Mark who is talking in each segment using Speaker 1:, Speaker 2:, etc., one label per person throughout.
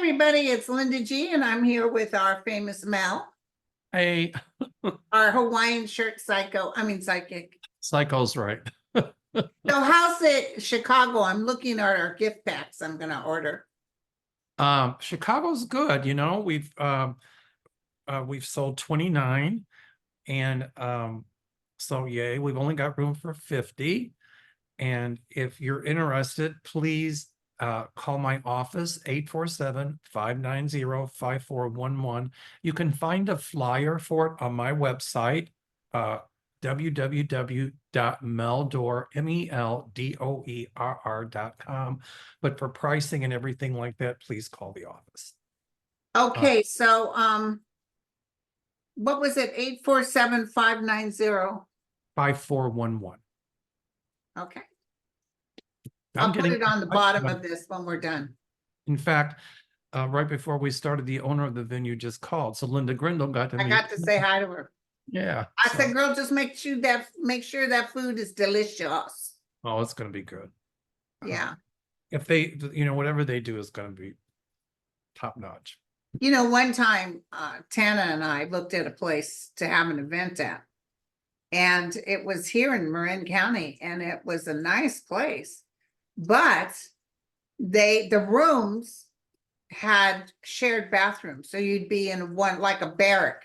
Speaker 1: everybody, it's Linda G, and I'm here with our famous Mel,
Speaker 2: Hey,
Speaker 1: our Hawaiian shirt psychic.
Speaker 2: Psycho's right.
Speaker 1: So how's it Chicago? I'm looking at our gift packs I'm gonna order.
Speaker 2: Chicago's good, we've sold 29 and so yay, we've only got room for 50. And if you're interested, please call my office 847-590-5411. You can find a flyer for it on my website, www.meldoerr, MELDOERR.com. But for pricing and everything like that, please call the office.
Speaker 1: Okay, so what was it? 847-590.
Speaker 2: 5411.
Speaker 1: Okay.
Speaker 2: I'm
Speaker 1: I'll put
Speaker 2: getting
Speaker 1: it on the bottom of this when we're done.
Speaker 2: In fact, right before we started, the owner of the venue just called. So Linda Grindle got to
Speaker 1: I
Speaker 2: meet.
Speaker 1: got to say hi to her.
Speaker 2: Yeah.
Speaker 1: I said, girl, just make sure that food is delicious.
Speaker 2: Oh, it's going to be good.
Speaker 1: Yeah.
Speaker 2: If they, whatever they do is going to be top notch.
Speaker 1: One time, Tana and I looked at a place to have an event at. And it was here in Marin County, and it was a nice place. But the rooms had shared bathrooms. So you'd be in one, like a barrack,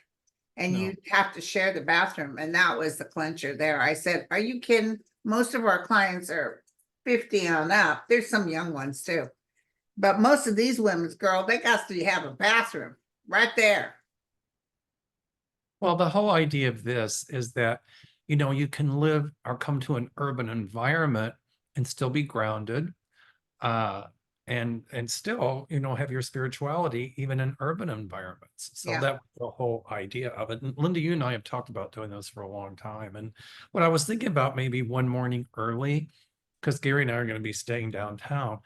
Speaker 1: and you'd have to share the bathroom. And that was the clincher there. I said, are you kidding? Most of our clients are 50 on up. There's some young ones too. But most of these women's, girl, they got to have a bathroom right there.
Speaker 2: Well, the whole idea of this is that, you can live or come to an urban environment and still be grounded, and still, have your spirituality even in urban environments. So that was the whole idea of it. And Linda, you and I have talked about doing this for a long time. And what I was thinking about maybe one morning early, because Gary and I are going to be staying downtown,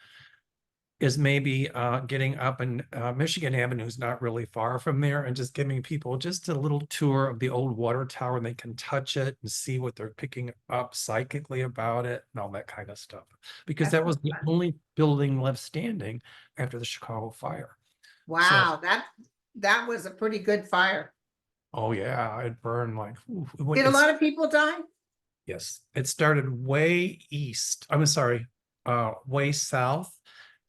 Speaker 2: is maybe getting up in Michigan Avenue is not really far from there, and just giving people just a little tour of the old water tower, and they can touch it and see what they're picking up psychically about it and all that kind of stuff. Because that was the only building left standing after the Chicago fire.
Speaker 1: Wow, so, that was a pretty good fire.
Speaker 2: Oh yeah, it burned like.
Speaker 1: Did a lot of people die?
Speaker 2: Yes, it started way east. I'm sorry, way south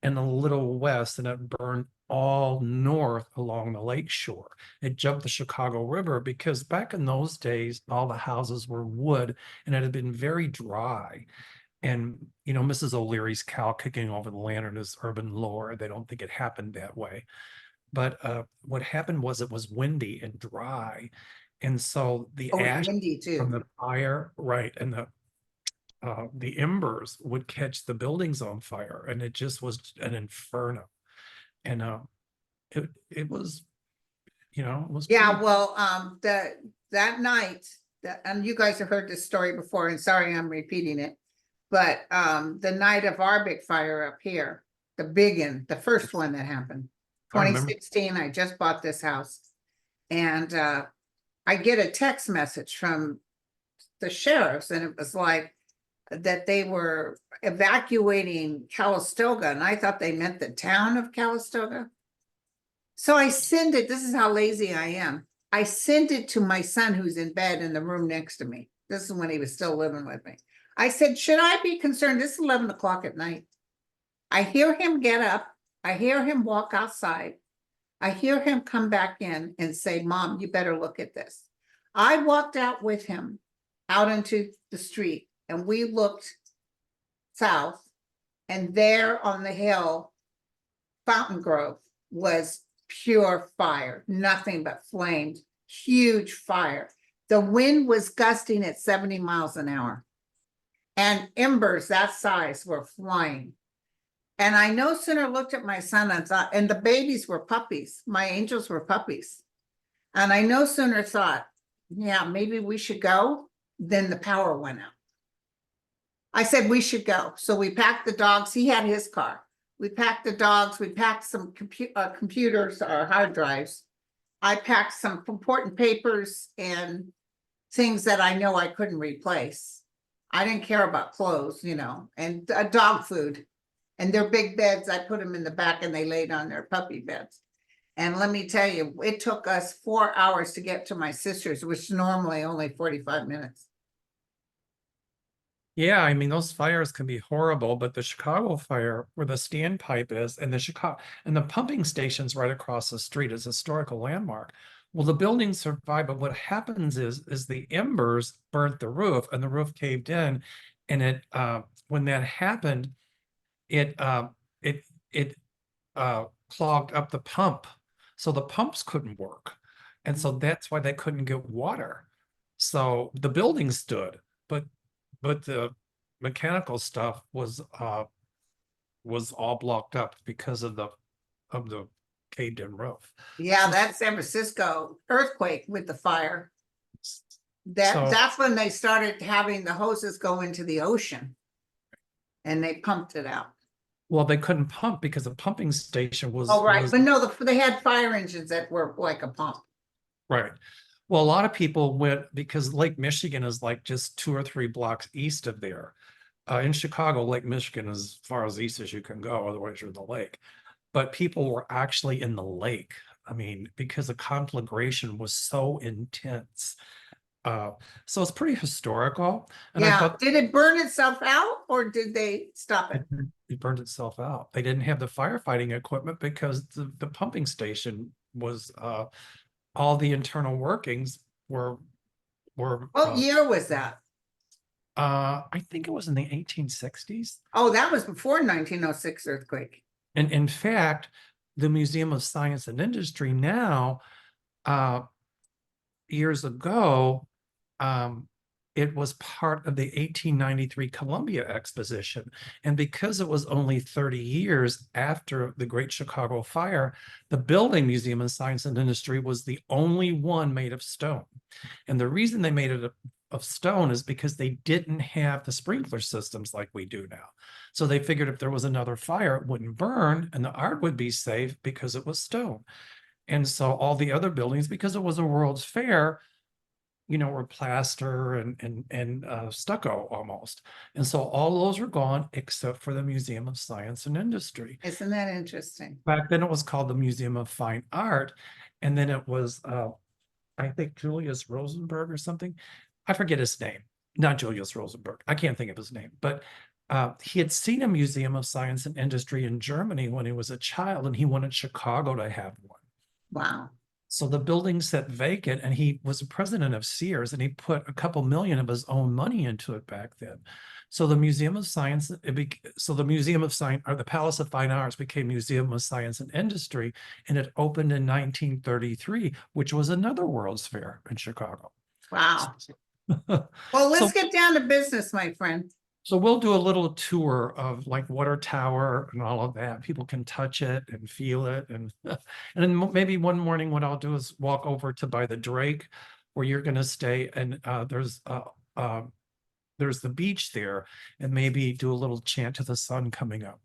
Speaker 2: and a little west, and it burned all north along the lake shore. It jumped the Chicago River because back in those days, all the houses were wood and it had been very dry. And, Mrs. O'Leary's cow kicking over the lantern is urban lore. They don't think it happened that way. But what happened was it was windy and dry. And so the ash from the fire, right, and the embers would catch the buildings on fire, and it just was an inferno. And it was, it was
Speaker 1: well, that night, and you guys have heard this story before, and sorry I'm repeating it, but the night of our big fire up here, the first one that happened, 2016, I just bought this house, and I get a text message from the sheriffs, and it was like that they were evacuating Calistoga, and I thought they meant the town of Calistoga. So I send it, this is how lazy I am. I sent it to my son who's in bed in the room next to me. This is when he was still living with me. I said, should I be concerned? This is 11 o'clock at night. I hear him get up. I hear him walk outside. I hear him come back in and say, Mom, you better look at this. I walked out with him out into the street, and we looked south, and there on the hill, Fountain Grove, was pure fire, nothing but flames, huge fire. The wind was gusting at 70 miles an hour, and embers that size were flying. And I no sooner looked at my son and thought, and the babies were puppies, my angels were puppies. And I no sooner thought, yeah, maybe we should go, then the power went out. I said, we should go. So we packed the dogs. He had his car. We packed the dogs. We packed some computers or hard drives. I packed some important papers and things that I know I couldn't replace. I didn't care about clothes, and dog food. And their big beds, I put them in the back and they laid on their puppy beds. And let me tell you, it took us 4 hours to get to my sister's, which normally only 45 minutes.
Speaker 2: Yeah, I mean, those fires can be horrible, but the Chicago fire where the standpipe is and the pumping station's right across the street is a historical landmark. Well, the building survived, but what happens is the embers burnt the roof and the roof caved in. And when that happened, it clogged up the pump. So the pumps couldn't work. And so that's why they couldn't get water. So the building stood, but the mechanical stuff was all blocked up because of the caved in roof.
Speaker 1: Yeah, that San Francisco earthquake with the fire.
Speaker 2: So-
Speaker 1: That's when they started having the hoses go into the ocean. And they pumped it out.
Speaker 2: Well, they couldn't pump because the pumping station was.
Speaker 1: Oh, right,
Speaker 2: was-
Speaker 1: but no, they had fire engines that were like a pump.
Speaker 2: Right. Well, a lot of people went because Lake Michigan is like just 2 or 3 blocks east of there. In Chicago, Lake Michigan is as far as east as you can go, otherwise you're in the lake. But people were actually in the lake. I mean, because the conflagration was so intense. So it's pretty historical. And I
Speaker 1: Yeah,
Speaker 2: thought
Speaker 1: did it burn itself out or did they stop it?
Speaker 2: it burned itself out. They didn't have the firefighting equipment because the pumping station was all the internal workings were
Speaker 1: What year was that?
Speaker 2: I think it was in the 1860s.
Speaker 1: Oh, that was before 1906 earthquake.
Speaker 2: And in fact, the Museum of Science and Industry now, years ago, it was part of the 1893 Columbia Exposition. And because it was only 30 years after the Great Chicago Fire, the building Museum of Science and Industry was the only one made of stone. And the reason they made it of stone is because they didn't have the sprinkler systems like we do now. So they figured if there was another fire, it wouldn't burn and the art would be safe because it was stone. And so all the other buildings, because it was a World's Fair, were plaster and stucco almost. And so all those are gone except for the Museum of Science and Industry.
Speaker 1: Isn't that interesting?
Speaker 2: Back then it was called the Museum of Fine Art. And then it was, I think Julius Rosenberg or something. I forget his name. Not Julius Rosenberg. I can't think of his name, but he had seen a Museum of Science and Industry in Germany when he was a child, and he wanted Chicago to have one.
Speaker 1: Wow.
Speaker 2: So the building sat vacant, and he was a president of Sears, and he put a couple million of his own money into it back then. So the Museum of Science, so the Museum of Science, or the Palace of Fine Arts, became Museum of Science and Industry, and it opened in 1933, which was another World's Fair in Chicago.
Speaker 1: Wow. Well, let's get down to business, my friend.
Speaker 2: So we'll do a little tour of like Water Tower and all of that. People can touch it and feel it. And then maybe one morning what I'll do is walk over to by the Drake where you're going to stay. And there's the beach there, and maybe do a little chant to the sun coming up.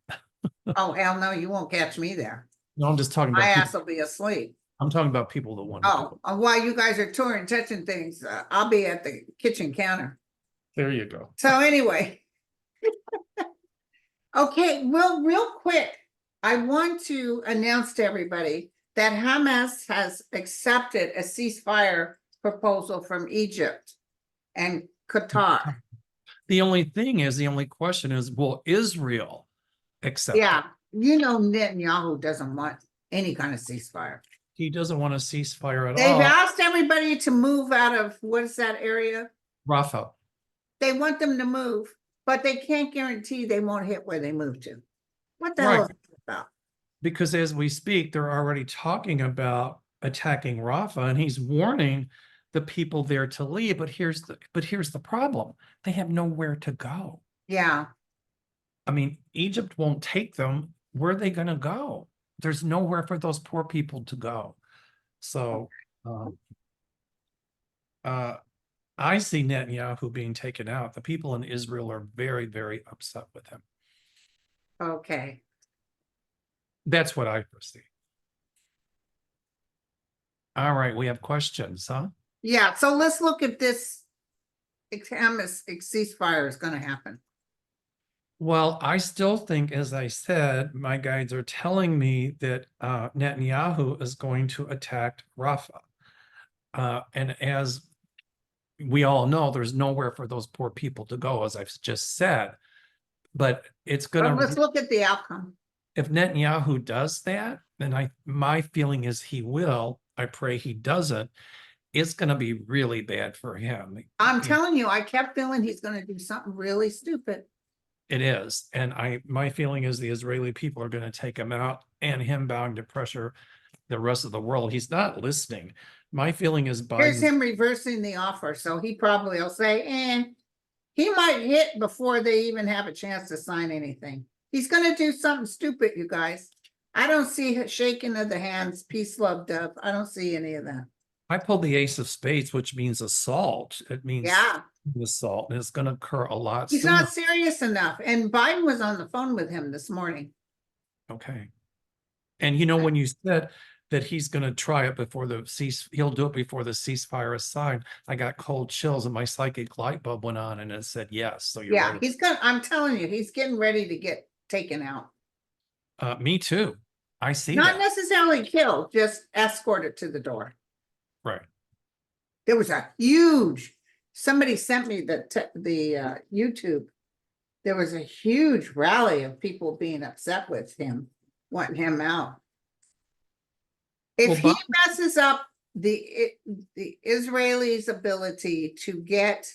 Speaker 1: Oh, hell no, you won't catch me there.
Speaker 2: No, I'm just talking
Speaker 1: My
Speaker 2: about
Speaker 1: ass will be asleep.
Speaker 2: I'm talking about people that want to do
Speaker 1: Oh, while you guys are touring, touching things, I'll be at the kitchen counter.
Speaker 2: it. There you go.
Speaker 1: So anyway. Okay, well, real quick, I want to announce to everybody that Hamas has accepted a ceasefire proposal from Egypt and Qatar.
Speaker 2: The only question is, will Israel accept it?
Speaker 1: Yeah, Netanyahu doesn't want any kind of ceasefire.
Speaker 2: He doesn't want a ceasefire at
Speaker 1: They've
Speaker 2: all.
Speaker 1: asked everybody to move out of, what is that area?
Speaker 2: Rafah.
Speaker 1: They want them to move, but they can't guarantee they won't hit where they move to. What the hell is that about?
Speaker 2: Because as we speak, they're already talking about attacking Rafah, and he's warning the people there to leave. But here's the problem: they have nowhere to go.
Speaker 1: Yeah.
Speaker 2: I mean, Egypt won't take them. Where are they going to go? There's nowhere for those poor people to go. So, I see Netanyahu being taken out. The people in Israel are very, very upset with him.
Speaker 1: Okay.
Speaker 2: That's what I foresee. All right, we have questions, huh?
Speaker 1: Yeah, so let's look at this. Hamas ceasefire is going to happen.
Speaker 2: Well, I still think, as I said, my guides are telling me that Netanyahu is going to attack Rafah. And as we all know, there's nowhere for those poor people to go, as I've just said. But it's
Speaker 1: But
Speaker 2: going
Speaker 1: let's
Speaker 2: to,
Speaker 1: look at the outcome.
Speaker 2: if Netanyahu does that, then my feeling is he will. I pray he doesn't. It's going to be really bad for him.
Speaker 1: I'm telling you, I kept feeling he's gonna do something really stupid.
Speaker 2: It is. And my feeling is the Israeli people are going to take him out, and him bound to pressure the rest of the world. He's not listening. My feeling is
Speaker 1: Here's
Speaker 2: Biden.
Speaker 1: him reversing the offer, so he probably will say, he might hit before they even have a chance to sign anything. He's gonna do something stupid, you guys. I don't see shaking of the hands, peace, love, dove. I don't see any of that.
Speaker 2: I pulled the ace of spades, which means assault. It means
Speaker 1: Yeah,
Speaker 2: assault, and it's going to occur a lot
Speaker 1: he's
Speaker 2: sooner.
Speaker 1: not serious enough. And Biden was on the phone with him this morning.
Speaker 2: Okay. And when you said that he's going to try it before he'll do it before the ceasefire is signed, I got cold chills and my psychic light bulb went on and it said yes. So you're
Speaker 1: Yeah,
Speaker 2: right.
Speaker 1: I'm telling you, he's getting ready to get taken out.
Speaker 2: Me too. I see
Speaker 1: Not
Speaker 2: that.
Speaker 1: necessarily killed, just escorted to the door.
Speaker 2: Right.
Speaker 1: There was a huge, somebody sent me the YouTube. There was a huge rally of people being upset with him, wanting him out. If
Speaker 2: Well,
Speaker 1: he
Speaker 2: Bob,
Speaker 1: messes up the Israelis' ability to get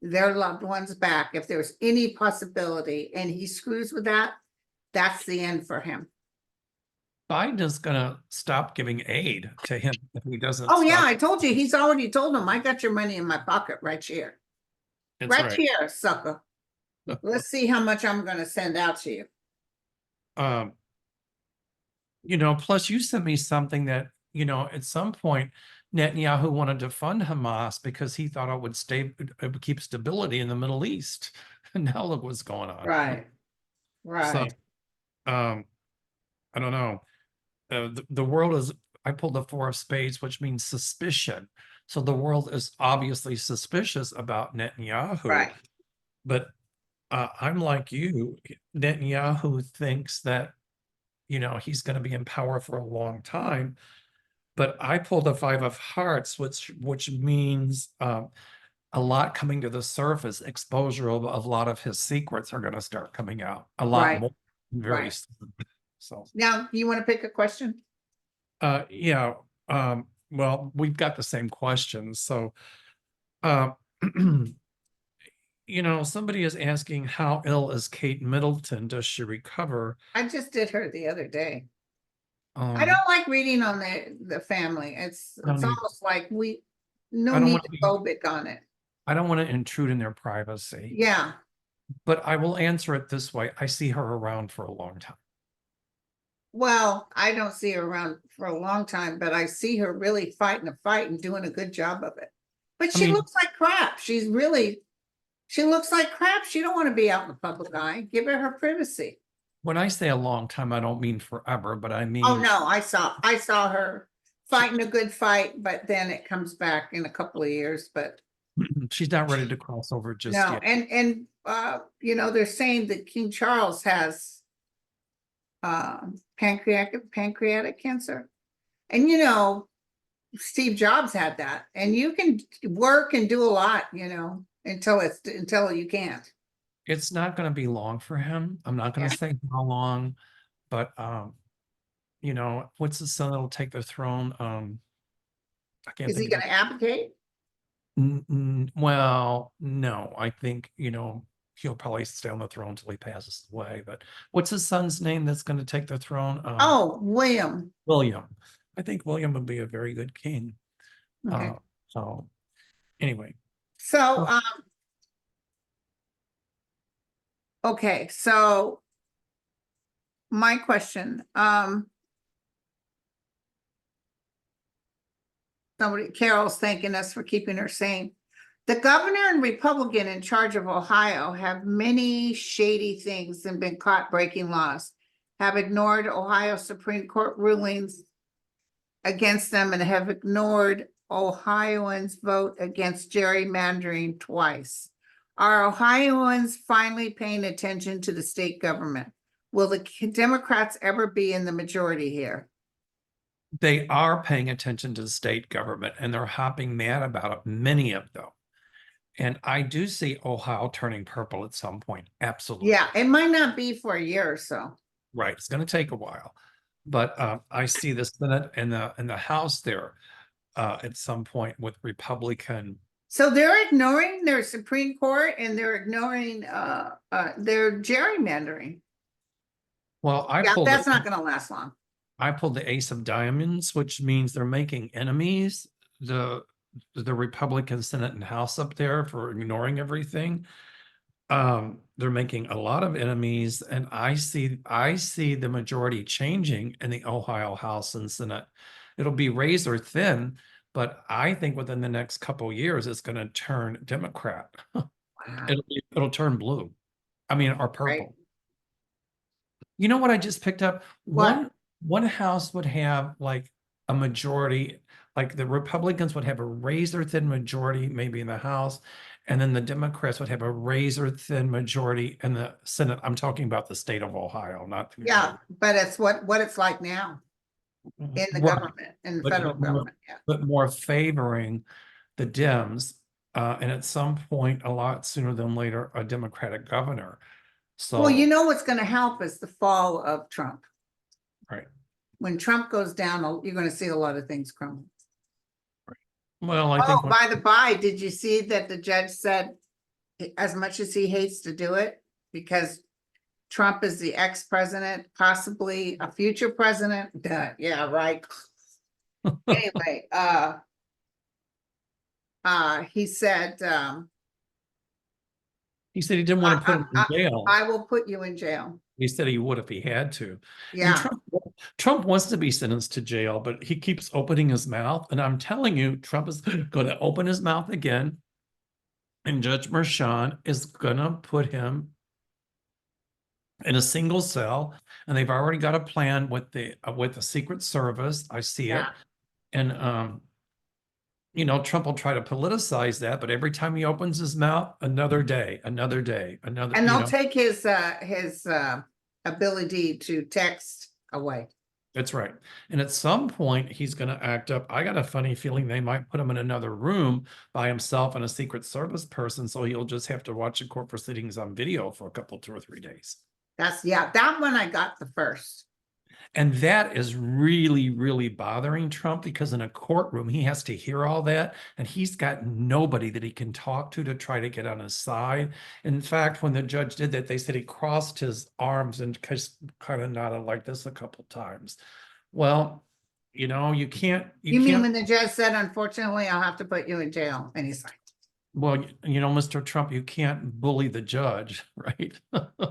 Speaker 1: their loved ones back, if there's any possibility, and he screws with that, that's the end for him.
Speaker 2: Biden is going to stop giving aid to him if he doesn't
Speaker 1: Oh yeah,
Speaker 2: stop.
Speaker 1: I told you, he's already told him, I got your money in my pocket right here.
Speaker 2: It's
Speaker 1: Right
Speaker 2: right.
Speaker 1: here, sucker. Let's see how much I'm gonna send out to you.
Speaker 2: Um, plus you sent me something that, at some point Netanyahu wanted to fund Hamas because he thought it would keep stability in the Middle East. And now look what's going on.
Speaker 1: Right,
Speaker 2: So,
Speaker 1: right.
Speaker 2: I don't know. The world is, I pulled the four of spades, which means suspicion. So the world is obviously suspicious about Netanyahu.
Speaker 1: Right.
Speaker 2: But I'm like you. Netanyahu thinks that, he's going to be in power for a long time. But I pulled the five of hearts, which means a lot coming to the surface. Exposure of a lot of his secrets are going to start coming out a lot
Speaker 1: Right.
Speaker 2: more very
Speaker 1: Right.
Speaker 2: soon. So
Speaker 1: Now, you want to pick a question?
Speaker 2: yeah. Well, we've got the same questions. So somebody is asking, how ill is Kate Middleton? Does she recover?
Speaker 1: I just did her the other day. I
Speaker 2: Um,
Speaker 1: don't like reading on the family. It's
Speaker 2: I don't need-
Speaker 1: almost like no
Speaker 2: I don't
Speaker 1: need
Speaker 2: want
Speaker 1: to
Speaker 2: to be,
Speaker 1: go big on it.
Speaker 2: I don't want to intrude in their privacy.
Speaker 1: Yeah.
Speaker 2: But I will answer it this way. I see her around for a long time.
Speaker 1: Well, I don't see her around for a long time, but I see her really fighting a fight and doing a good job of it. But she looks like crap. She looks like crap. She don't want to be out in the public eye. Give her privacy.
Speaker 2: When I say a long time, I don't mean forever, but I mean.
Speaker 1: Oh no, I saw her fighting a good fight, but then it comes back in a couple of years. But
Speaker 2: she's not ready to cross over just
Speaker 1: no,
Speaker 2: yet.
Speaker 1: and they're saying that King Charles has pancreatic cancer, and Steve Jobs had that, and you can work and do a lot, until you can't.
Speaker 2: It's not going to be long for him. I'm not going to say how long, but what's the son that'll take the throne? I can't
Speaker 1: Is he
Speaker 2: think of
Speaker 1: going to abdicate?
Speaker 2: Well, no, I think, he'll probably stay on the throne until he passes away. But what's his son's name that's going to take the throne?
Speaker 1: Oh, William.
Speaker 2: William. I think William would be a very good king.
Speaker 1: Okay.
Speaker 2: So anyway.
Speaker 1: So, okay, so my question, Carol's thanking us for keeping her sane. The governor and Republican in charge of Ohio have many shady things and been caught breaking laws, have ignored Ohio Supreme Court rulings against them and have ignored Ohioans' vote against gerrymandering twice. Are Ohioans finally paying attention to the state government? Will the Democrats ever be in the majority here?
Speaker 2: They are paying attention to the state government and they're hopping mad about it, many of them. And I do see Ohio turning purple at some point. Absolutely.
Speaker 1: Yeah, it might not be for a year or so.
Speaker 2: Right. It's going to take a while. But I see the Senate and the House there at some point with Republican.
Speaker 1: So they're ignoring their Supreme Court and they're ignoring their gerrymandering.
Speaker 2: Well,
Speaker 1: Yeah, that's not gonna last long.
Speaker 2: I pulled the Ace of Diamonds, which means they're making enemies. The Republican Senate and House up there for ignoring everything. They're making a lot of enemies, and I see the majority changing in the Ohio House and Senate. It'll be razor thin, but I think within the next couple of years, it's going to turn Democrat.
Speaker 1: Wow.
Speaker 2: It'll turn blue. I mean, or purple.
Speaker 1: Right.
Speaker 2: You know what I just picked up?
Speaker 1: What?
Speaker 2: One house would have like a majority, like the Republicans would have a razor thin majority, maybe in the House, and then the Democrats would have a razor thin majority in the Senate. I'm talking about the state of Ohio, not the
Speaker 1: Yeah, but it's what it's like now in the
Speaker 2: Right.
Speaker 1: government, in the
Speaker 2: But-
Speaker 1: federal
Speaker 2: but more-
Speaker 1: government. Yeah.
Speaker 2: but more favoring the Dems, and at some point, a lot sooner than later, a Democratic governor. So,
Speaker 1: Well, you know what's gonna help is the fall of Trump.
Speaker 2: right.
Speaker 1: When Trump goes down, you're gonna see a lot of things crumble.
Speaker 2: Well, I
Speaker 1: Oh,
Speaker 2: think
Speaker 1: by the by, did you see that the judge said, as much as he hates to do it, because Trump is the ex-president, possibly a future president? Yeah, right. Anyway, he said,
Speaker 2: he said he didn't want to put him in jail.
Speaker 1: I will put you in jail.
Speaker 2: He said he would if he had to. And
Speaker 1: Yeah,
Speaker 2: Trump wants to be sentenced to jail, but he keeps opening his mouth. And I'm telling you, Trump is going to open his mouth again. And Judge Merchan is going to put him in a single cell. And they've already got a plan with the Secret Service. I see it.
Speaker 1: yeah.
Speaker 2: And you know, Trump will try to politicize that, but every time he opens his mouth, another day, another,
Speaker 1: And
Speaker 2: you
Speaker 1: they'll
Speaker 2: know.
Speaker 1: take his ability to text away.
Speaker 2: That's right. And at some point, he's going to act up. I got a funny feeling they might put him in another room by himself and a Secret Service person, so he'll just have to watch the court proceedings on video for a couple, 2 or 3 days.
Speaker 1: That one I got the first.
Speaker 2: And that is really, really bothering Trump, because in a courtroom, he has to hear all that, and he's got nobody that he can talk to try to get on his side. In fact, when the judge did that, they said he crossed his arms and kind of nodded like this a couple times. Well, you know, you can't.
Speaker 1: You mean when the judge said, unfortunately, I'll have to put you in jail? And he's like,
Speaker 2: well, you know, Mr. Trump, you can't bully the judge, right?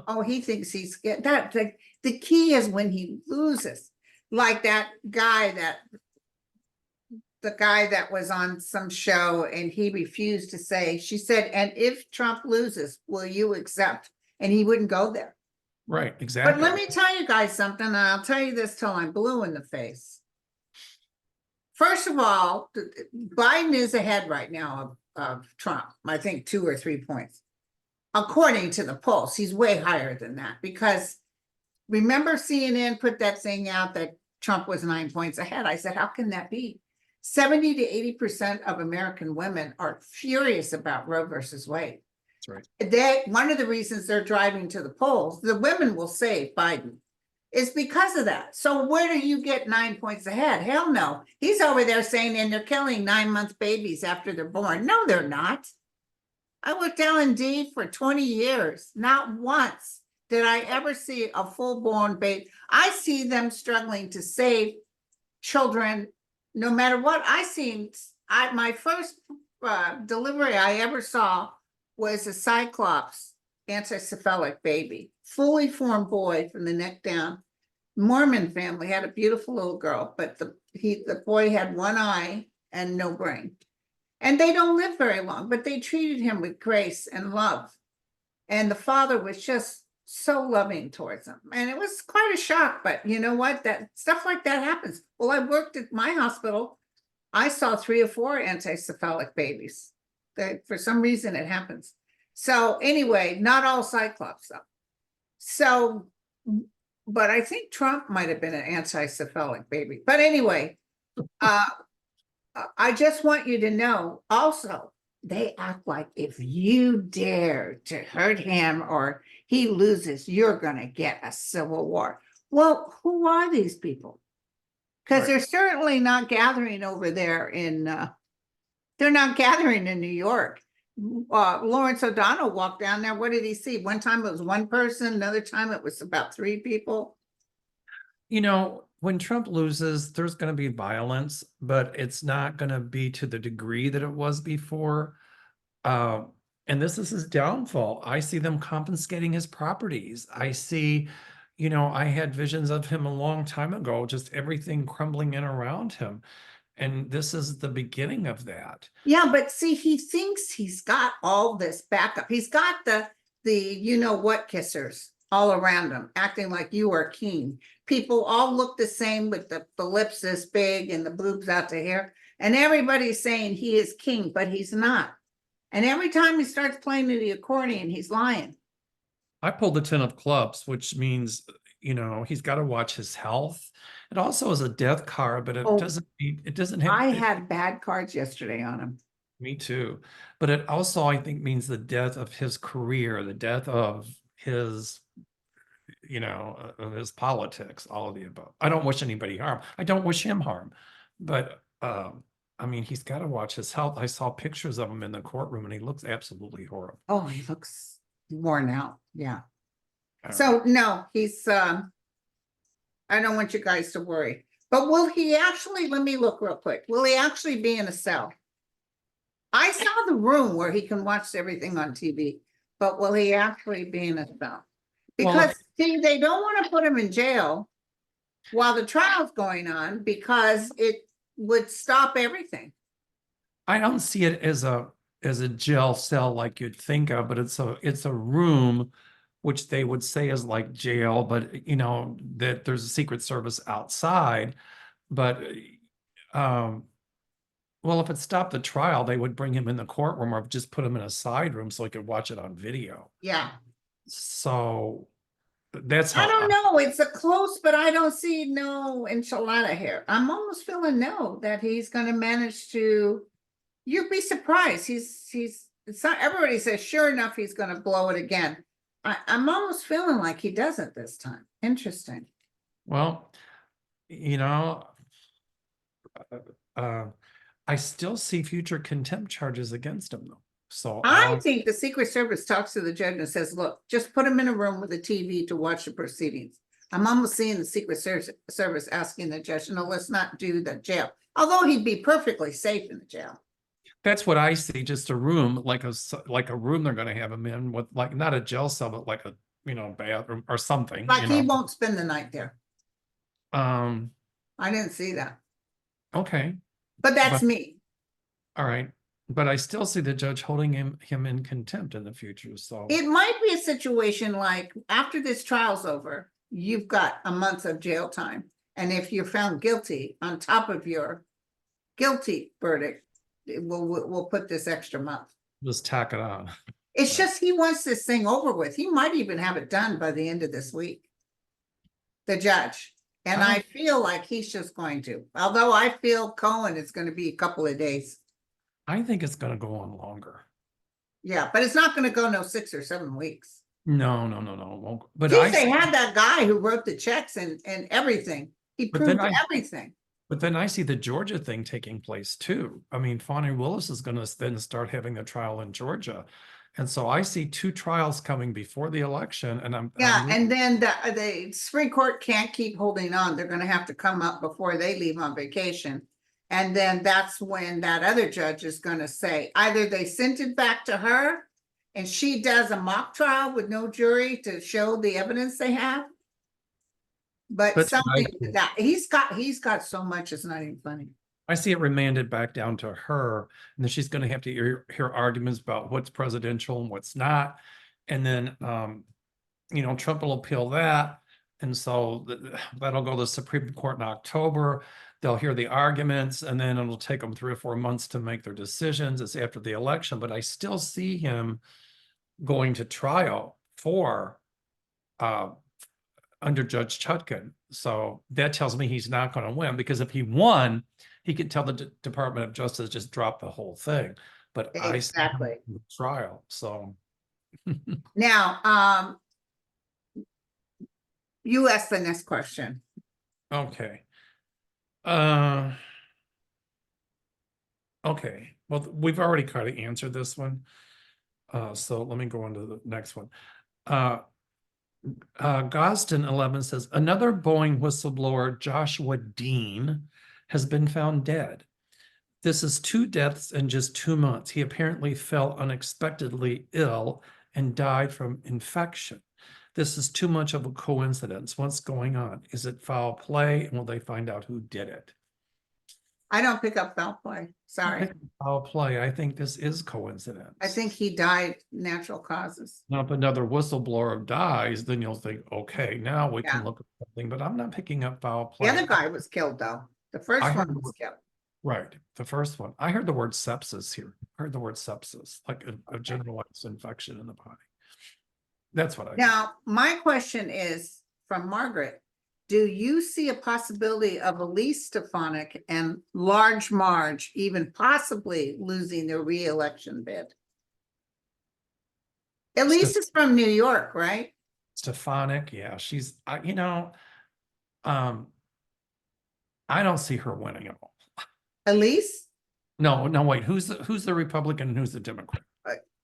Speaker 1: oh, he thinks he's get that. The key is when he loses, like the guy that was on some show and he refused to say, she said, and if Trump loses, will you accept? And he wouldn't go there.
Speaker 2: Right, exactly.
Speaker 1: But let me tell you guys something, and I'll tell you this till I'm blue in the face. First of all, Biden is ahead right now of Trump, I think 2 or 3 points. According to the polls, he's way higher than that, because remember CNN put that thing out that Trump was 9 points ahead. I said, how can that be? 70 to 80% of American women are furious about Roe versus Wade.
Speaker 2: That's right.
Speaker 1: One of the reasons they're driving to the polls, the women will save Biden, is because of that. So where do you get 9 points ahead? Hell no. He's over there saying, and they're killing 9-month babies after they're born. No, they're not. I worked L&D for 20 years. Not once did I ever see a full-born baby. I see them struggling to save children no matter what. My first delivery I ever saw was a Cyclops anencephalic baby, fully formed boy from the neck down. Mormon family, had a beautiful little girl, but the boy had one eye and no brain. And they don't live very long, but they treated him with grace and love. And the father was just so loving towards him. And it was quite a shock, but you know what? That stuff like that happens. Well, I worked at my hospital. I saw 3 or 4 anencephalic babies. For some reason it happens. So anyway, not all Cyclops though. So, but I think Trump might have been an anti-cephalic baby. But anyway, I just want you to know also, they act like if you dare to hurt him or he loses, you're going to get a civil war. Well, who are these people? Because they're certainly not gathering over there in, they're not gathering in New York. Lawrence O'Donnell walked down there. What did he see? One time it was one person, another time it was about 3 people.
Speaker 2: You know, when Trump loses, there's going to be violence, but it's not going to be to the degree that it was before. And this is his downfall. I see them confiscating his properties. I see, you know, I had visions of him a long time ago, just everything crumbling in around him. And this is the beginning of that.
Speaker 1: Yeah, but see, he thinks he's got all this backup. He's got the you know what kissers all around him, acting like you are king. People all look the same with the lips this big and the boobs out to here. And everybody's saying he is king, but he's not. And every time he starts playing the accordion, he's lying.
Speaker 2: I pulled the 10 of clubs, which means, you know, he's got to watch his health. It also is a death card, but it doesn't have.
Speaker 1: I had bad cards yesterday on him.
Speaker 2: Me too. But it also, I think, means the death of his career, the death of his, you know, of his politics, all of the above. I don't wish anybody harm. I don't wish him harm. But I mean, he's got to watch his health. I saw pictures of him in the courtroom and he looks absolutely horrible.
Speaker 1: Oh, he looks worn out. Yeah.
Speaker 2: All
Speaker 1: So
Speaker 2: right.
Speaker 1: no, he's I don't want you guys to worry. But will he actually, let me look real quick. Will he actually be in a cell? I saw the room where he can watch everything on TV, but will he actually be in a cell? Because see, they don't want to put him in jail while the trial's going on because it would stop everything.
Speaker 2: I don't see it as a jail cell like you'd think of, but it's a room which they would say is like jail, but you know, that there's a Secret Service outside. But well, if it stopped the trial, they would bring him in the courtroom or just put him in a side room so he could watch it on video.
Speaker 1: Yeah.
Speaker 2: So that's how
Speaker 1: I don't know. It's a close, but I don't see no enchilada here. I'm almost feeling no that he's going to manage to. You'd be surprised. It's not, everybody says, sure enough, he's going to blow it again. I'm almost feeling like he doesn't this time. Interesting.
Speaker 2: Well, you know, I still see future contempt charges against him, though. So
Speaker 1: I think the Secret Service talks to the judge and says, look, just put him in a room with a TV to watch the proceedings. I'm almost seeing the Secret Service asking the judge, no, let's not do the jail. Although he'd be perfectly safe in the jail.
Speaker 2: that's what I see, just a room, like a room they're going to have him in with, like, not a jail cell, but like a, you know, bathroom or something.
Speaker 1: Like
Speaker 2: you
Speaker 1: he
Speaker 2: know.
Speaker 1: won't spend the night there. I didn't see that.
Speaker 2: Okay.
Speaker 1: But that's me.
Speaker 2: All right. But I still see the judge holding him in contempt in the future. So
Speaker 1: it might be a situation like after this trial's over, you've got a month of jail time. And if you're found guilty on top of your guilty verdict, we'll put this extra month.
Speaker 2: just tack it on.
Speaker 1: It's just he wants this thing over with. He might even have it done by the end of this week. The judge. And I feel like he's just going to. Although I feel Cohen is going to be a couple of days.
Speaker 2: I think it's going to go on longer.
Speaker 1: Yeah, but it's not going to go no 6 or 7 weeks.
Speaker 2: No. Won't. But
Speaker 1: they had that guy who wrote the checks and everything. He proved everything.
Speaker 2: But then I see the Georgia thing taking place too. I mean, Fani Willis is going to then start having a trial in Georgia. And so I see 2 trials coming before the election. And
Speaker 1: and then the Supreme Court can't keep holding on. They're going to have to come up before they leave on vacation. And then that's when that other judge is going to say, either they sent it back to her and she does a mock trial with no jury to show the evidence they have. But something that he's got so much, it's not even funny.
Speaker 2: I see it remanded back down to her, and then she's going to have to hear arguments about what's presidential and what's not. And then, you know, Trump will appeal that. And so that'll go to the Supreme Court in October. They'll hear the arguments, and then it'll take them 3 or 4 months to make their decisions. It's after the election, but I still see him going to trial for under Judge Chutkan. So that tells me he's not going to win, because if he won, he could tell the Department of Justice just drop the whole thing. But I see him
Speaker 1: Exactly.
Speaker 2: in the trial. So
Speaker 1: Now, you ask the next question.
Speaker 2: okay. Okay. Well, we've already kind of answered this one. So let me go on to the next one. Gosden 11 says, another Boeing whistleblower, Joshua Dean, has been found dead. This is 2 deaths in just 2 months. He apparently fell unexpectedly ill and died from infection. This is too much of a coincidence. What's going on? Is it foul play? And will they find out who did it?
Speaker 1: I don't pick up foul play. Sorry.
Speaker 2: Foul play. I think this is coincidence.
Speaker 1: I think he died natural causes.
Speaker 2: Now, if another whistleblower dies, then you'll think, okay, now we
Speaker 1: Yeah.
Speaker 2: can look at something, but I'm not picking up foul
Speaker 1: The
Speaker 2: play.
Speaker 1: other guy was killed though. The first
Speaker 2: I heard
Speaker 1: one was killed.
Speaker 2: Right, the first one. I heard the word sepsis here. I heard the word sepsis, like a generalized infection in the body. That's what I.
Speaker 1: Now, my question is from Margaret. Do you see a possibility of Elise Stefanik and Large Marge even possibly losing their re-election bid? Elise is from New York, right?
Speaker 2: Stefanik, yeah, she's, you know, I don't see her winning at all.
Speaker 1: Elise?
Speaker 2: No, wait, who's the Republican and who's the Democrat?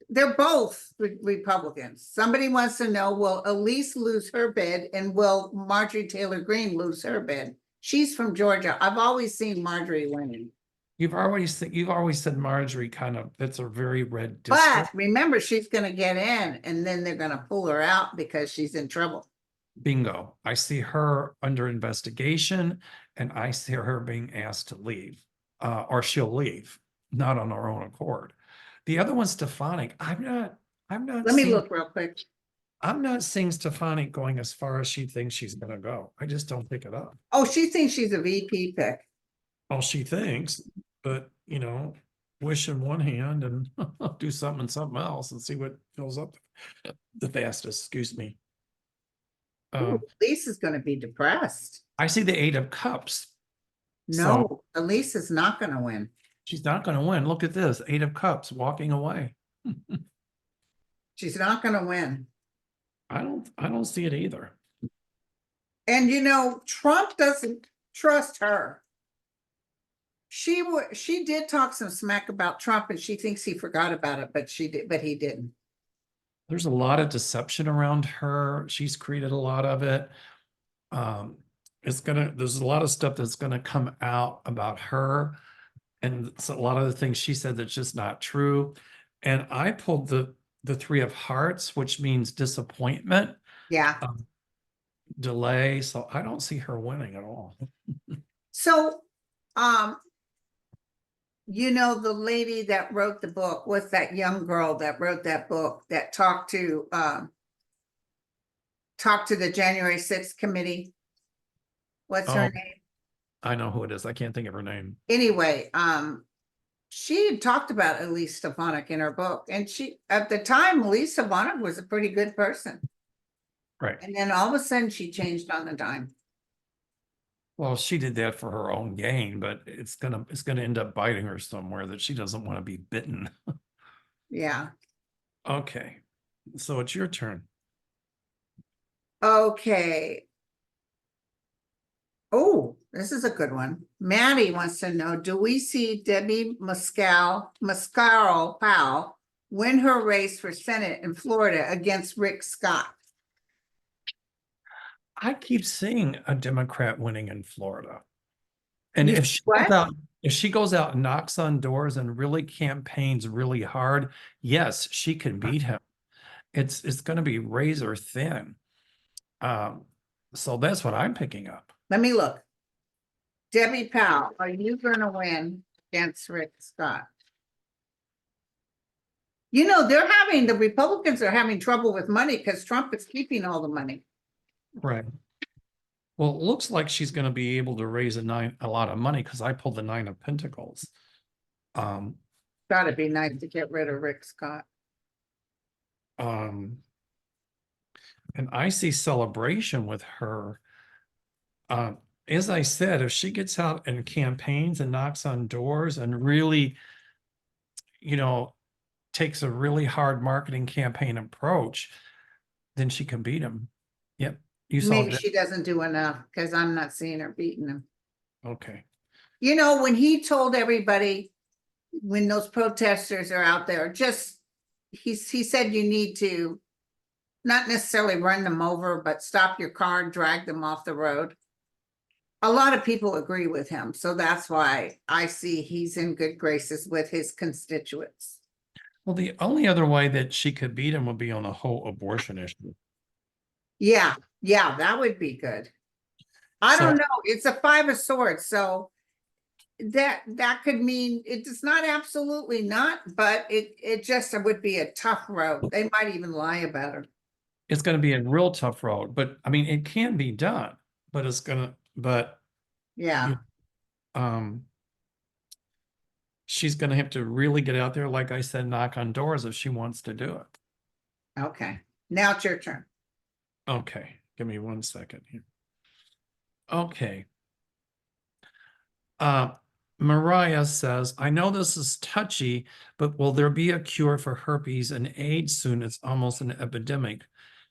Speaker 1: They're both Republicans. Somebody wants to know, will Elise lose her bid and will Marjorie Taylor Greene lose her bid? She's from Georgia. I've always seen Marjorie winning.
Speaker 2: You've always said Marjorie kind of, that's a very red district.
Speaker 1: But remember, she's going to get in and then they're going to pull her out because she's in trouble.
Speaker 2: Bingo. I see her under investigation and I see her being asked to leave, or she'll leave, not on her own accord. The other one's Stefanik. I'm not
Speaker 1: Let me look real quick.
Speaker 2: I'm not seeing Stefanik going as far as she thinks she's going to go. I just don't pick it up.
Speaker 1: Oh, she thinks she's a VP pick.
Speaker 2: Well, she thinks, but you know, wish in one hand and do something in something else and see what fills up the fastest. Excuse me.
Speaker 1: Ooh, Elise is going to be depressed.
Speaker 2: I see the 8 of Cups.
Speaker 1: No, Elise is not going to win.
Speaker 2: She's not going to win. Look at this, 8 of Cups walking away.
Speaker 1: She's not going to win.
Speaker 2: I don't see it either.
Speaker 1: And you know, Trump doesn't trust her. She did talk some smack about Trump and she thinks he forgot about it, but he didn't.
Speaker 2: There's a lot of deception around her. She's created a lot of it. There's a lot of stuff that's gonna come out about her. And it's a lot of the things she said that's just not true. And I pulled the 3 of Hearts, which means disappointment.
Speaker 1: Yeah.
Speaker 2: Delay. So I don't see her winning at all.
Speaker 1: So, you know, the lady that wrote the book was that young girl that wrote that book that talked to the January 6th committee. What's her name?
Speaker 2: I know who it is. I can't think of her name.
Speaker 1: Anyway, she had talked about Elise Stefanik in her book, and at the time, Elise Stefanik was a pretty good person.
Speaker 2: Right.
Speaker 1: And then all of a sudden she changed on the dime.
Speaker 2: Well, she did that for her own gain, but it's gonna end up biting her somewhere that she doesn't want to be bitten.
Speaker 1: Yeah.
Speaker 2: Okay. So it's your turn.
Speaker 1: Okay. Oh, this is a good one. Maddie wants to know, do we see Debbie Mascaro Powell win her race for Senate in Florida against Rick Scott?
Speaker 2: I keep seeing a Democrat winning in Florida. And if she goes out and knocks on doors and really campaigns really hard, yes, she can beat him. It's going to be razor thin. So that's what I'm picking up.
Speaker 1: Let me look. Debbie Powell, are you going to win against Rick Scott? You know, the Republicans are having trouble with money because Trump is keeping all the money.
Speaker 2: Right. Well, it looks like she's going to be able to raise a lot of money because I pulled the 9 of Pentacles.
Speaker 1: Gotta be nice to get rid of Rick Scott.
Speaker 2: and I see celebration with her. As I said, if she gets out and campaigns and knocks on doors and really, takes a really hard marketing campaign approach, then she can beat him. Yep. You saw
Speaker 1: Maybe
Speaker 2: that.
Speaker 1: she doesn't do enough because I'm not seeing her beating him.
Speaker 2: Okay.
Speaker 1: You know, when he told everybody, when those protesters are out there, just, he said you need to not necessarily run them over, but stop your car and drag them off the road. A lot of people agree with him, so that's why I see he's in good graces with his constituents.
Speaker 2: Well, the only other way that she could beat him would be on the whole abortion issue.
Speaker 1: Yeah, that would be good. I
Speaker 2: So
Speaker 1: don't know, it's a 5 of swords, so that could mean it's not absolutely not, but it just would be a tough road. They might even lie about it.
Speaker 2: it's going to be a real tough road, but I mean, it can be done, but
Speaker 1: Yeah,
Speaker 2: um, she's going to have to really get out there, like I said, knock on doors if she wants to do it.
Speaker 1: okay. Now it's your turn.
Speaker 2: Okay, give me 1 second here. Okay. Mariah says, I know this is touchy, but will there be a cure for herpes and AIDS soon? It's almost an epidemic.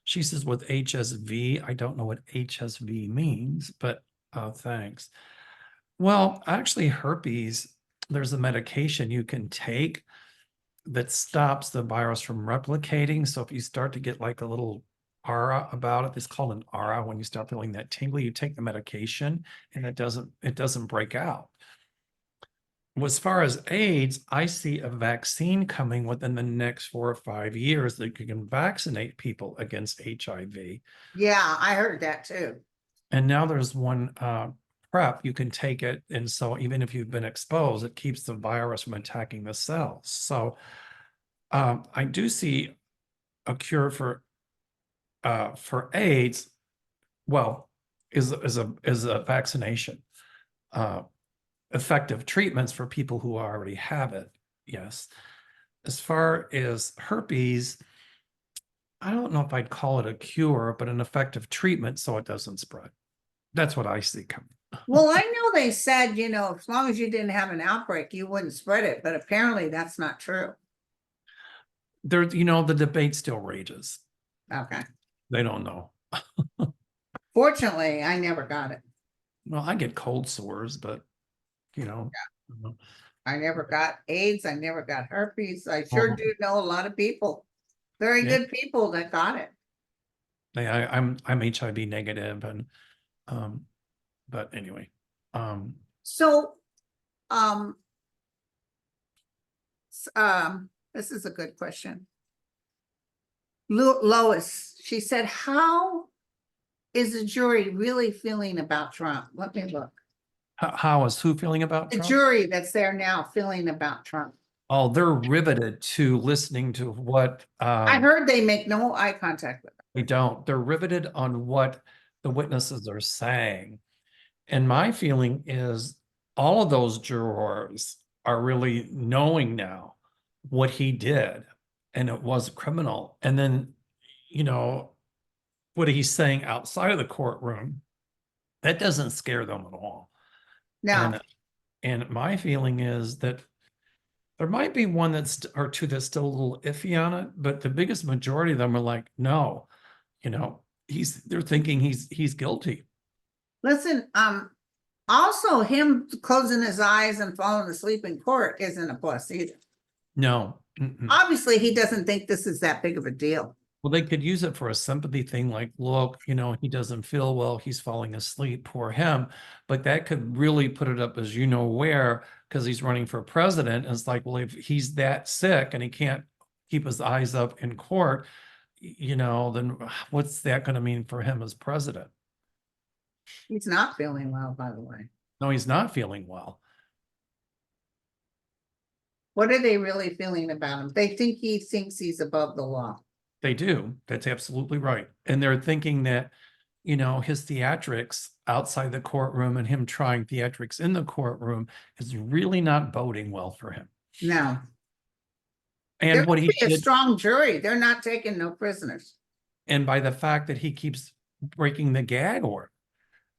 Speaker 2: She says with HSV, I don't know what HSV means, but thanks. Well, actually, herpes, there's a medication you can take that stops the virus from replicating. So if you start to get like a little aura about it, it's called an aura. When you start feeling that tingly, you take the medication and it doesn't break out. As far as AIDS, I see a vaccine coming within the next 4 or 5 years that you can vaccinate people against HIV.
Speaker 1: Yeah, I heard that too.
Speaker 2: And now there's one prep, you can take it. And so even if you've been exposed, it keeps the virus from attacking the cells. So I do see a cure for AIDS. Well, is a vaccination. Effective treatments for people who already have it. Yes. As far as herpes, I don't know if I'd call it a cure, but an effective treatment so it doesn't spread. That's what I see coming.
Speaker 1: Well, I know they said, you know, as long as you didn't have an outbreak, you wouldn't spread it, but apparently that's not true.
Speaker 2: There, the debate still rages.
Speaker 1: Okay.
Speaker 2: They don't know.
Speaker 1: Fortunately, I never got it.
Speaker 2: Well, I get cold sores, but
Speaker 1: I never got AIDS. I never got herpes. I sure do know a lot of people, very
Speaker 2: Yeah.
Speaker 1: good people that got it.
Speaker 2: I'm HIV negative, and but anyway,
Speaker 1: So, this is a good question. Lois, she said, how is the jury really feeling about Trump? Let me look.
Speaker 2: how is who feeling about
Speaker 1: The
Speaker 2: Trump?
Speaker 1: jury that's there now feeling about Trump.
Speaker 2: Oh, they're riveted to listening to what
Speaker 1: I heard they make no eye contact with him.
Speaker 2: they don't. They're riveted on what the witnesses are saying. And my feeling is all of those jurors are really knowing now what he did, and it was criminal. And then, what he's saying outside of the courtroom, that doesn't scare them at all.
Speaker 1: No,
Speaker 2: And my feeling is that there might be one or two that's still a little iffy on it, but the biggest majority of them are like, no, they're thinking he's guilty.
Speaker 1: listen, also him closing his eyes and falling asleep in court isn't a plus either.
Speaker 2: No.
Speaker 1: Obviously, he doesn't think this is that big of a deal.
Speaker 2: Well, they could use it for a sympathy thing, like, look, he doesn't feel well, he's falling asleep, poor him. But that could really put it up as where, because he's running for president. And it's like, well, if he's that sick and he can't keep his eyes up in court, then what's that going to mean for him as president?
Speaker 1: He's not feeling well, by the way.
Speaker 2: No, he's not feeling well.
Speaker 1: What are they really feeling about him? They think he thinks he's above the law.
Speaker 2: They do. That's absolutely right. And they're thinking that, his theatrics outside the courtroom and him trying theatrics in the courtroom is really not boding well for him.
Speaker 1: No. There
Speaker 2: And what
Speaker 1: could
Speaker 2: he
Speaker 1: be a
Speaker 2: did,
Speaker 1: strong jury. They're not taking no prisoners.
Speaker 2: and by the fact that he keeps breaking the gag order,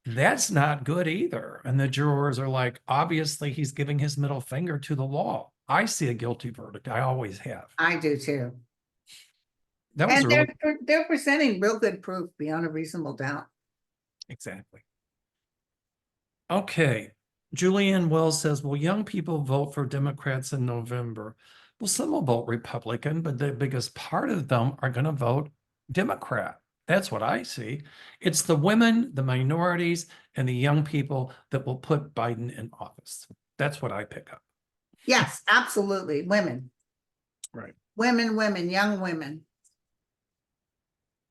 Speaker 2: that's not good either. And the jurors are like, obviously, he's giving his middle finger to the law. I see a guilty verdict. I always have.
Speaker 1: I do too.
Speaker 2: That was
Speaker 1: And
Speaker 2: a really
Speaker 1: they're presenting real good proof beyond a reasonable doubt.
Speaker 2: exactly. Okay. Julianne Wells says, will young people vote for Democrats in November? Well, some will vote Republican, but the biggest part of them are going to vote Democrat. That's what I see. It's the women, the minorities, and the young people that will put Biden in office. That's what I pick up.
Speaker 1: Yes, absolutely. Women,
Speaker 2: Right.
Speaker 1: women, young women.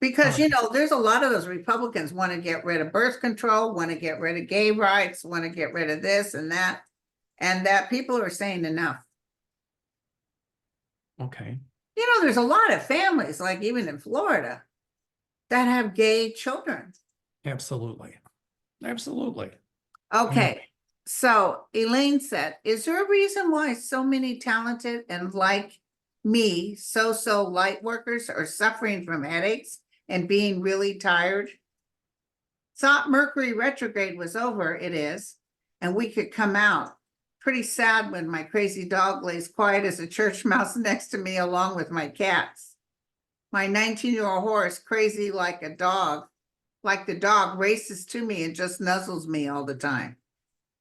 Speaker 1: Because, you know, there's a lot of those Republicans want to get rid of birth control, want to get rid of gay rights, want to get rid of this and that people are saying enough.
Speaker 2: Okay.
Speaker 1: You know, there's a lot of families, like even in Florida, that have gay children.
Speaker 2: Absolutely. Absolutely.
Speaker 1: Okay. So Elaine said, is there a reason why so many talented and like me, so light workers are suffering from headaches and being really tired? Thought Mercury retrograde was over, it is, and we could come out. Pretty sad when my crazy dog lays quiet as a church mouse next to me along with my cats. My 19-year-old horse, crazy like a dog, like the dog, races to me and just nuzzles me all the time.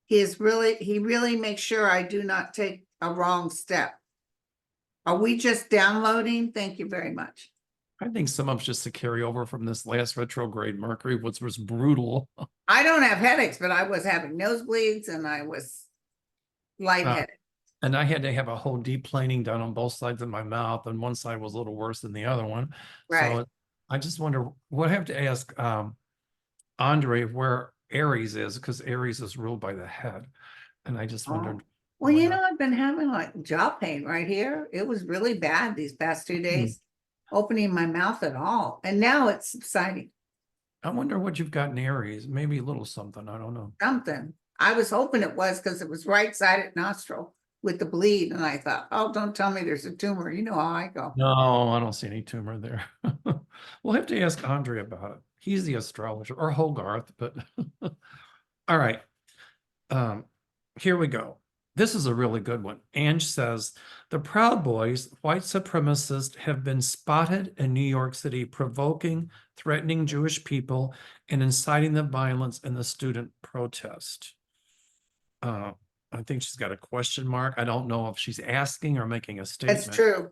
Speaker 1: He really makes sure I do not take a wrong step. Are we just downloading? Thank you very much.
Speaker 2: I think some of it's just a carryover from this last retrograde Mercury, which was brutal.
Speaker 1: I don't have headaches, but I was having nosebleeds and I was lightheaded.
Speaker 2: And I had to have a whole deep planing done on both sides of my mouth, and one side was a little worse than the other one.
Speaker 1: Right.
Speaker 2: So I just wonder, we'll have to ask Andre where Aries is, because Aries is ruled by the head. And I just wondered.
Speaker 1: Well, you know, I've been having like jaw pain right here. It was really bad these past 2 days, opening my mouth at all. And now it's subsiding.
Speaker 2: I wonder what you've got in Aries. Maybe a little something. I don't know.
Speaker 1: Something. I was hoping it was because it was right-sided nostril with the bleed. And I thought, oh, don't tell me there's a tumor. You know how I go.
Speaker 2: No, I don't see any tumor there. We'll have to ask Andre about it. He's the astrologer, or Hogarth, but all right. Here we go. This is a really good one. Ange says, the Proud Boys, white supremacists, have been spotted in New York City provoking, threatening Jewish people, and inciting the violence in the student protest. I think she's got a question mark. I don't know if she's asking or making a statement.
Speaker 1: That's true.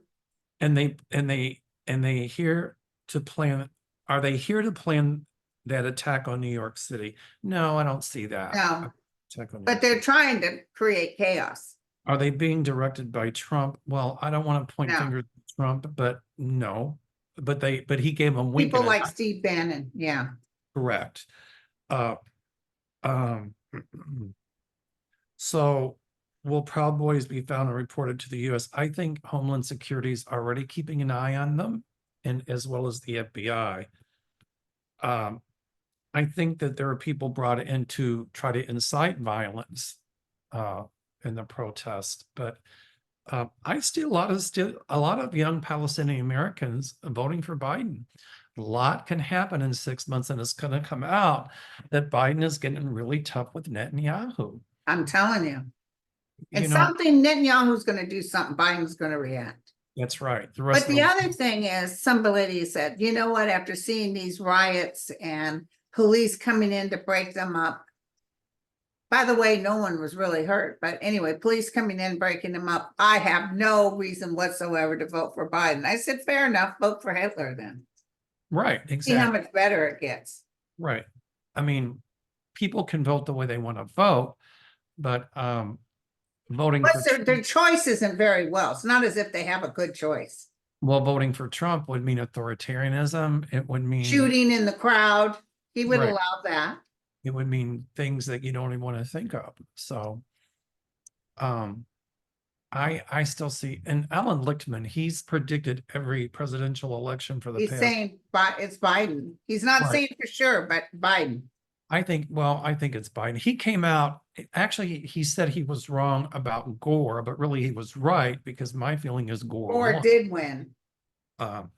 Speaker 2: And they here to plan, are they here to plan that attack on New York City? No, I don't see that.
Speaker 1: No,
Speaker 2: But
Speaker 1: but they're trying to create chaos.
Speaker 2: are they being directed by Trump? Well, I don't want to point
Speaker 1: No.
Speaker 2: fingers at Trump, but no. But he gave them wink.
Speaker 1: People like Steve Bannon, yeah.
Speaker 2: Correct. So will Proud Boys be found and reported to the US? I think Homeland Security is already keeping an eye on them, and as well as the FBI. I think that there are people brought in to try to incite violence in the protest, but I see a lot of young Palestinian Americans voting for Biden. A lot can happen in 6 months, and it's going to come out that Biden is getting really tough with Netanyahu.
Speaker 1: I'm telling you. And
Speaker 2: You know,
Speaker 1: something, Netanyahu's going to do something, Biden's going to react.
Speaker 2: that's right.
Speaker 1: But the other thing is, somebody said, you know what, after seeing these riots and police coming in to break them up. By the way, no one was really hurt, but anyway, police coming in, breaking them up. I have no reason whatsoever to vote for Biden. I said, fair enough, vote for Hitler then.
Speaker 2: Right, exactly.
Speaker 1: See how much better it gets.
Speaker 2: Right. I mean, people can vote the way they want to vote, but voting for
Speaker 1: their choice isn't very well. It's not as if they have a good choice.
Speaker 2: Well, voting for Trump would mean authoritarianism. It would mean
Speaker 1: shooting in the crowd. He would allow that.
Speaker 2: It would mean things that you don't even want to think of. So I still see, and Alan Lichtman, he's predicted every presidential election for the
Speaker 1: He's
Speaker 2: past.
Speaker 1: saying it's Biden. He's not saying for sure, but Biden.
Speaker 2: I think it's Biden. He came out, actually, he said he was wrong about Gore, but really he was right because my feeling is Gore
Speaker 1: Or
Speaker 2: won.
Speaker 1: did win.
Speaker 2: Um,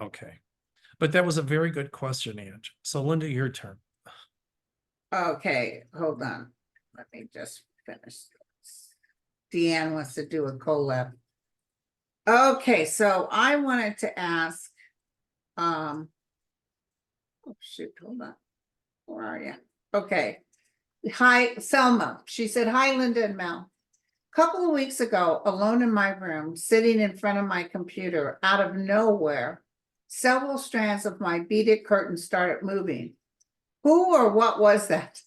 Speaker 2: okay. But that was a very good question, Ange. So Linda, your turn.
Speaker 1: Okay, hold on. Let me just finish this. Deanne wants to do a collab. Okay, so I wanted to ask, oh shoot, hold on. Where are you? Okay. Hi, Selma. She said, hi, Linda and Mel. Couple of weeks ago, alone in my room, sitting in front of my computer, out of nowhere, several strands of my beaded curtain started moving. Who or what was that?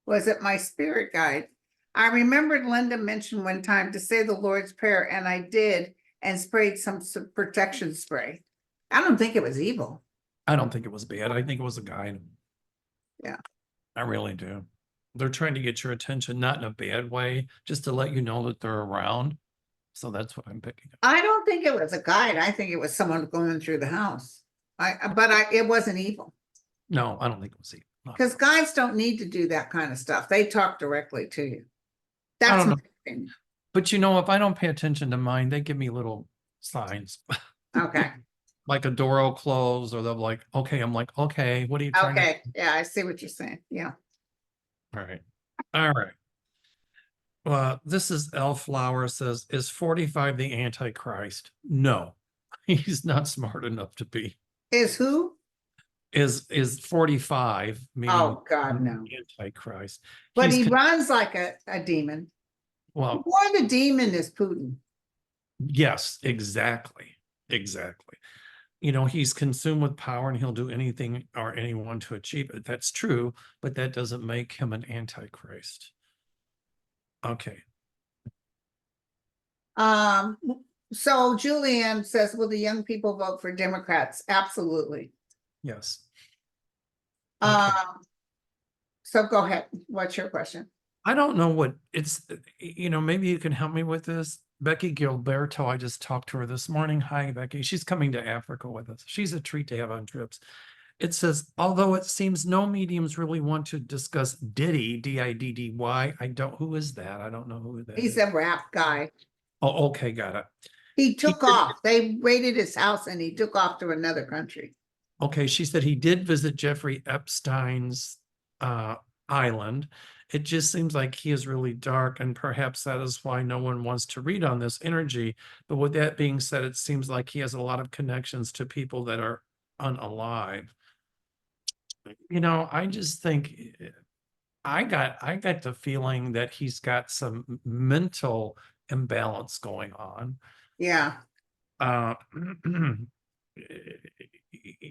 Speaker 1: Was it my spirit guide? I remembered Linda mentioned one time to say the Lord's Prayer, and I did, and sprayed some protection spray. I don't think it was evil.
Speaker 2: I don't think it was bad. I think it was a guide.
Speaker 1: Yeah.
Speaker 2: I really do. They're trying to get your attention, not in a bad way, just to let you know that they're around. So that's what I'm picking up.
Speaker 1: I don't think it was a guide. I think it was someone going through the house. It wasn't evil.
Speaker 2: No, I don't think it was evil. No.
Speaker 1: Because guides don't need to do that kind of stuff. They talk directly to you.
Speaker 2: I
Speaker 1: That's
Speaker 2: don't
Speaker 1: my
Speaker 2: know.
Speaker 1: opinion.
Speaker 2: But you know, if I don't pay attention to mine, they give me little signs.
Speaker 1: Okay.
Speaker 2: Like a door will close, or they'll like, okay, I'm like, okay, what are you trying to?
Speaker 1: Okay. Yeah, I see what you're saying. Yeah.
Speaker 2: All right. All right. Well, this is Elflower says, is 45 the Antichrist? No, he's not smart enough to be.
Speaker 1: Is who?
Speaker 2: Is 45, meaning
Speaker 1: Oh, God, no.
Speaker 2: Antichrist.
Speaker 1: But
Speaker 2: He's
Speaker 1: he runs like a demon.
Speaker 2: well,
Speaker 1: More the demon is Putin.
Speaker 2: yes, exactly. Exactly. You know, he's consumed with power and he'll do anything or anyone to achieve it. That's true, but that doesn't make him an Antichrist. Okay.
Speaker 1: So Julianne says, will the young people vote for Democrats? Absolutely.
Speaker 2: Yes. Okay.
Speaker 1: So go ahead. What's your question?
Speaker 2: I don't know what it's, you know, maybe you can help me with this. Becky Gilberto, I just talked to her this morning. Hi, Becky. She's coming to Africa with us. She's a treat to have on trips. It says, although it seems no mediums really want to discuss Diddy, D-I-D-D-Y. Who is that? I don't know who that
Speaker 1: He's
Speaker 2: is.
Speaker 1: a rap guy.
Speaker 2: Oh, okay, got it.
Speaker 1: He took off. They raided his house and he took off to another country.
Speaker 2: Okay, she said he did visit Jeffrey Epstein's island. It just seems like he is really dark, and perhaps that is why no one wants to read on this energy. But with that being said, it seems like he has a lot of connections to people that are unalive. You know, I just think I got the feeling that he's got some mental imbalance going on.
Speaker 1: Yeah.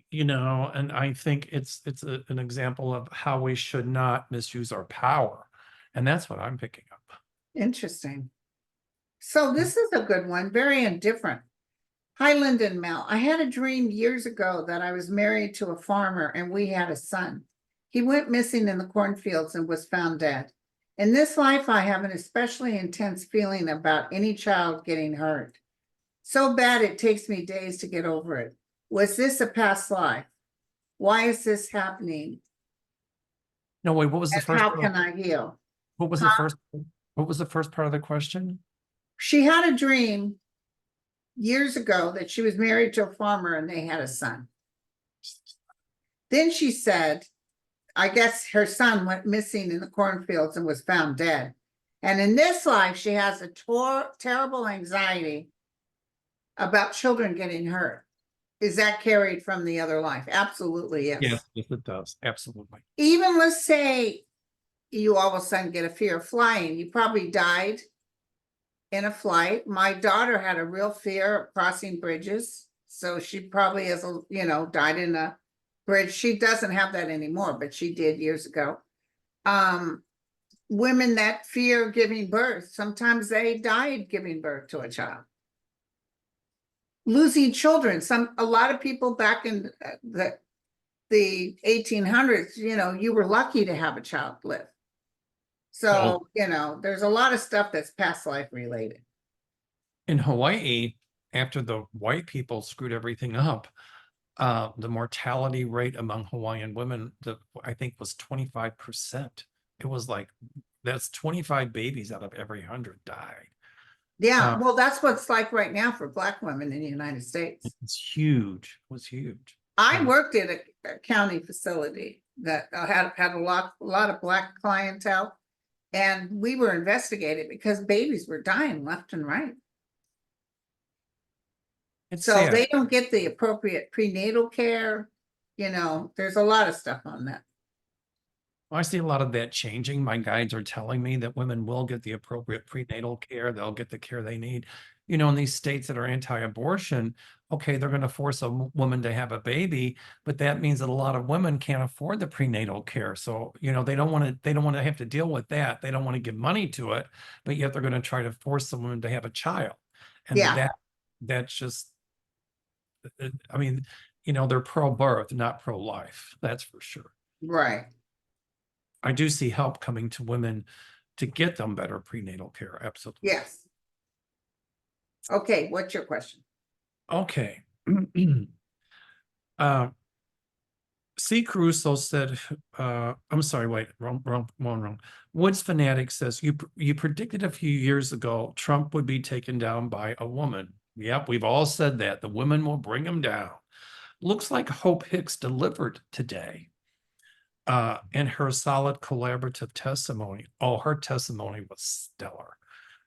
Speaker 2: You know, and I think it's an example of how we should not misuse our power, and that's what I'm picking up.
Speaker 1: Interesting. So this is a good one. Very indifferent. Hi, Linda and Mel. I had a dream years ago that I was married to a farmer and we had a son. He went missing in the cornfields and was found dead. In this life, I have an especially intense feeling about any child getting hurt. So bad it takes me days to get over it. Was this a past life? Why is this happening?
Speaker 2: No, wait, what was the
Speaker 1: And
Speaker 2: first
Speaker 1: how
Speaker 2: part?
Speaker 1: can I heal?
Speaker 2: What was the first part of the question?
Speaker 1: She had a dream years ago that she was married to a farmer and they had a son. Then she said, I guess her son went missing in the cornfields and was found dead. And in this life, she has a terrible anxiety about children getting hurt. Is that carried from the other life? Absolutely, yes.
Speaker 2: Yes, it does. Absolutely.
Speaker 1: Even let's say you all of a sudden get a fear of flying. You probably died in a flight. My daughter had a real fear of crossing bridges. So she probably has, died in a bridge. She doesn't have that anymore, but she did years ago. Women that fear giving birth, sometimes they died giving birth to a child. Losing children, a lot of people back in the 1800s, you were lucky to have a child live. So, there's a lot of stuff that's past life related.
Speaker 2: In Hawaii, after the white people screwed everything up, The mortality rate among Hawaiian women, I think was 25%. It was like, that's 25 babies out of every 100 died.
Speaker 1: Yeah, well, that's what it's like right now for Black women in the United States.
Speaker 2: It's huge. It was huge.
Speaker 1: I
Speaker 2: And
Speaker 1: worked at a county facility that had a lot of Black clientele, and we were investigated because babies were dying left and right.
Speaker 2: it's
Speaker 1: So
Speaker 2: sad.
Speaker 1: they don't get the appropriate prenatal care. You know, there's a lot of stuff on that.
Speaker 2: I see a lot of that changing. My guides are telling me that women will get the appropriate prenatal care. They'll get the care they need. You know, in these states that are anti-abortion, okay, they're going to force a woman to have a baby, but that means that a lot of women can't afford the prenatal care. So, you know, they don't want to have to deal with that. They don't want to give money to it, but yet they're going to try to force the woman to have a child. And
Speaker 1: Yeah.
Speaker 2: that's just, I mean, you know, they're pro-birth, not pro-life. That's for sure.
Speaker 1: Right.
Speaker 2: I do see help coming to women to get them better prenatal care. Absolutely.
Speaker 1: Yes. Okay, what's your question?
Speaker 2: Okay. C. Caruso said, I'm sorry, wait, wrong. Woods Fanatic says, you predicted a few years ago Trump would be taken down by a woman. Yep, we've all said that. The women will bring him down. Looks like Hope Hicks delivered today. And her solid collaborative testimony. Oh, her testimony was stellar.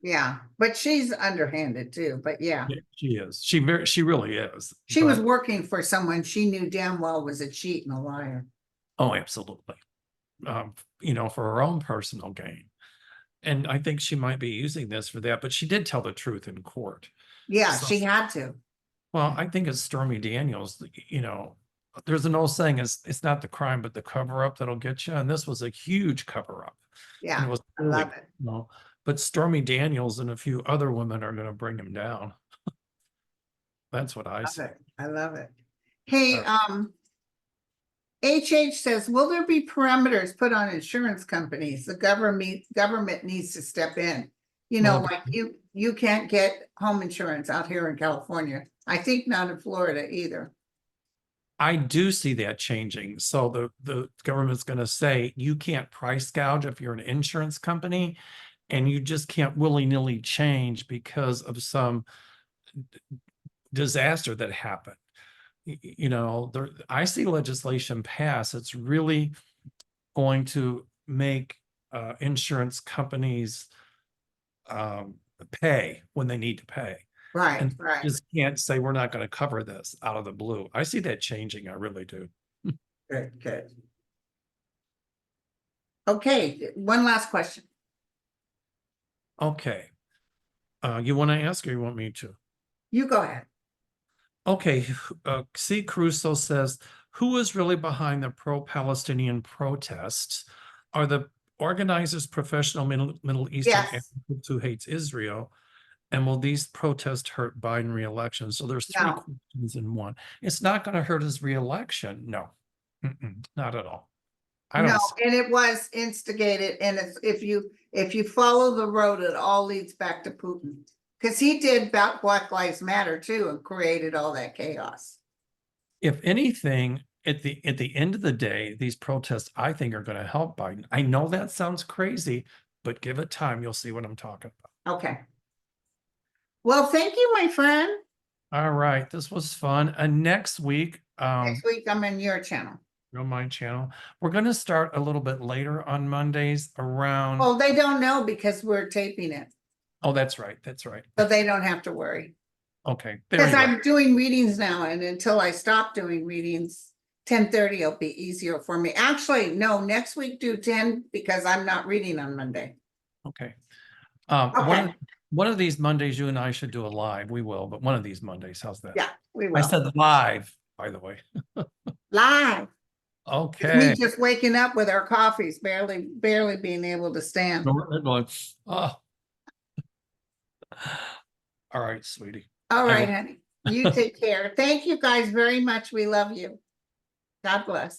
Speaker 1: Yeah, but she's underhanded too, but yeah.
Speaker 2: She is. She really is.
Speaker 1: She was working for someone she knew damn well was a cheat and a liar.
Speaker 2: Oh, absolutely. You know, for her own personal gain. And I think she might be using this for that, but she did tell the truth in court.
Speaker 1: Yeah,
Speaker 2: So,
Speaker 1: she had to.
Speaker 2: well, I think it's Stormy Daniels, you know, there's an old saying, it's not the crime, but the cover-up that'll get you. And this was a huge cover-up.
Speaker 1: Yeah,
Speaker 2: it was
Speaker 1: I love it.
Speaker 2: You know, but Stormy Daniels and a few other women are going to bring him down. That's what I say.
Speaker 1: I love it. Hey, HH says, will there be parameters put on insurance companies? The government needs to step in. You know, like you can't get home insurance out here in California. I think not in Florida either.
Speaker 2: I do see that changing. So the government's going to say you can't price gouge if you're an insurance company, and you just can't willy-nilly change because of some disaster that happened. You know, I see legislation pass. It's really going to make insurance companies pay when they need to pay.
Speaker 1: Right,
Speaker 2: And
Speaker 1: right.
Speaker 2: just can't say we're not going to cover this out of the blue. I see that changing. I really do.
Speaker 1: Good, good. Okay, one last question.
Speaker 2: Okay. You want to ask or you want me to?
Speaker 1: You go ahead.
Speaker 2: Okay. C. Caruso says, who is really behind the pro-Palestinian protests? Are the organizers professional Middle Eastern activists who hates Israel? And will these protests hurt Biden re-election? So there's three questions in one. It's not going to hurt his re-election. No, not at all. I don't.
Speaker 1: No, and it was instigated, and it's, if you follow the road, it all leads back to Putin, because he did about Black Lives Matter too and created all that chaos.
Speaker 2: If anything, at the end of the day, these protests, I think, are going to help Biden. I know that sounds crazy, but give it time. You'll see what I'm talking about.
Speaker 1: Okay. Well, thank you, my friend.
Speaker 2: All right. This was fun. And next week,
Speaker 1: I'm in your channel.
Speaker 2: On my channel. We're going to start a little bit later on Mondays around.
Speaker 1: Oh, they don't know because we're taping it.
Speaker 2: Oh, that's right. That's right.
Speaker 1: So they don't have to worry.
Speaker 2: Okay.
Speaker 1: Because I'm doing readings now, and until I stop doing readings, 10:30 will be easier for me. Actually, no, next week do 10 because I'm not reading on Monday.
Speaker 2: Okay.
Speaker 1: Okay.
Speaker 2: One of these Mondays, you and I should do a live. We will, but one of these Mondays, how's that?
Speaker 1: Yeah, we will.
Speaker 2: I said live, by the way.
Speaker 1: Live.
Speaker 2: Okay.
Speaker 1: Me just waking up with our coffees, barely being able to stand.
Speaker 2: Oh. All right, sweetie.
Speaker 1: All right, honey. You take care. Thank you guys very much. We love you. God bless.